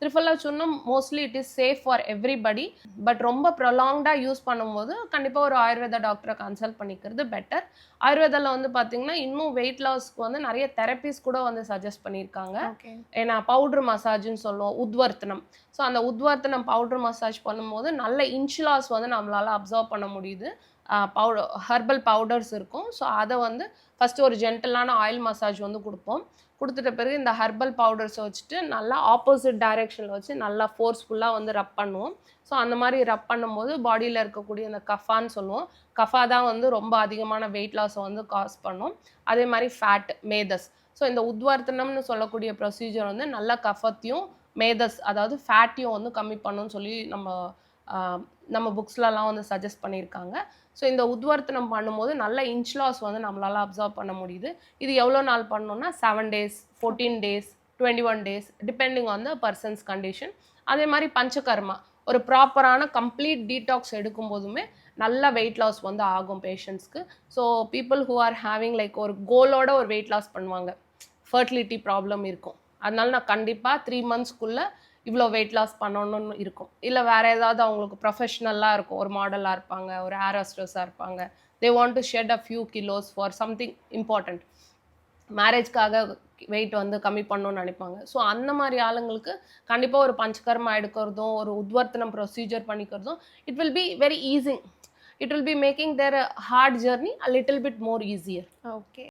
Triphala churnam mostly it is safe for everybody. But ரொம்ப ப்ரொலாங்டா use பண்ணும்போது கண்டிப்பா ஒரு ஆயுர்வேதா டாக்டரை கன்சல்ட் பண்ணிக்கிறது பெட்டர். ஆயுர்வேதால வந்து பார்த்தீங்கன்னா, இன்னும் வெயிட் லாஸ்க்கு வந்து நெறைய தெரப்பீஸ் கூட வந்து சஜெஸ்ட் பண்ணியிருக்காங்க. ஓகே. ஏன்னா பவுடர் மசாஜ்ன்னு சொல்லுவோம். உத்வர்த்தனம். ஸோ அந்த உத்வர்த்தனம் பவுடர் மசாஜ் பண்ணும்போது நல்ல இன்ச் லாஸ் வந்து நம்மளால அப்சர்வ் பண்ண முடியுது. ஹெர்பல் பவுடர்ஸ் இருக்கும். ஸோ அத வந்து ஃபர்ஸ்ட்டு ஒரு ஜென்டிலான ஆயில் மசாஜ் வந்து குடுப்போம். குடுத்துட்ட பிறகு இந்த ஹெர்பல் பவுடர்ஸ வச்சுட்டு நல்லா ஆப்போசிட் டைரக்ஷன்ல வச்சு நல்லா ஃபோர்ஸ்ஃபுல்லா வந்து ரப் பண்ணுவோம். ஸோ அந்த மாரி ரப் பண்ணும்போது பாடியில இருக்கக்கூடிய அந்த கஃபான்னு சொல்லுவோம். கஃபா தான் வந்து ரொம்ப அதிகமான வெயிட் லாஸ வந்து காஸ் பண்ணும். அதே மாரி ஃபேட், மேதஸ். ஸோ இந்த உத்வர்த்தனம்னு சொல்லக்கூடிய ப்ரொசீஜர் வந்து நல்ல கஃபத்தையும், மேதஸ் அதாவது ஃபேட்டையும் வந்து கம்மி பண்ணும்னு சொல்லி அ நம்ம புக்ஸ்லலாம் வந்து சஜெஸ்ட் பண்ணியிருக்காங்க. ஸோ இந்த உத்வர்த்தனம் பண்ணும்போது நல்ல இன்ச் லாஸ் வந்து நம்மளால அப்சர்வ் பண்ண முடியுது. இது எவ்வளோ நாள் பண்ணணும்னா 7 days, 14 days, 21 days depending on the persons condition. அதே மாரி பஞ்சகர்மா ஒரு ப்ராப்பரான கம்ப்ளீட் டீடாக்ஸ் எடுக்கும்போதுமே நல்ல வெயிட் லாஸ் வந்து ஆகும் பேஷண்ட்ஸ்க்கு. So people who are having like ஒரு கோலோட ஒரு வெயிட் லாஸ் பண்ணுவாங்க. ஃபெர்டிலிட்டி ப்ராப்ளம் இருக்கும். அதனால நான் கண்டிப்பா 3 மந்த்ஸ்க்குள்ள இவ்வளோ வெயிட் லாஸ் பண்ணணும்னு இருக்கும். இல்ல வேற ஏதாவது அவங்களுக்கு ப்ரொஃபஷனலா இருக்கும். ஒரு மாடலா இருப்பாங்க, ஒரு ஏர் ஹோஸ்டஸா இருப்பாங்க. They want to shed a few kilos for something important. மேரேஜ்க்காக வெயிட் வந்து கம்மி பண்ணணும்னு நினைப்பாங்க. ஸோ அந்த மாரி ஆளுங்களுக்கு கண்டிப்பா ஒரு பஞ்சகர்மா எடுக்கிறதும், ஒரு உத்வர்த்தனம் ப்ரொசீஜர் பண்ணிக்கிறதும், it will be very easy. It will be making their hard journey a little bit more easier. Okay.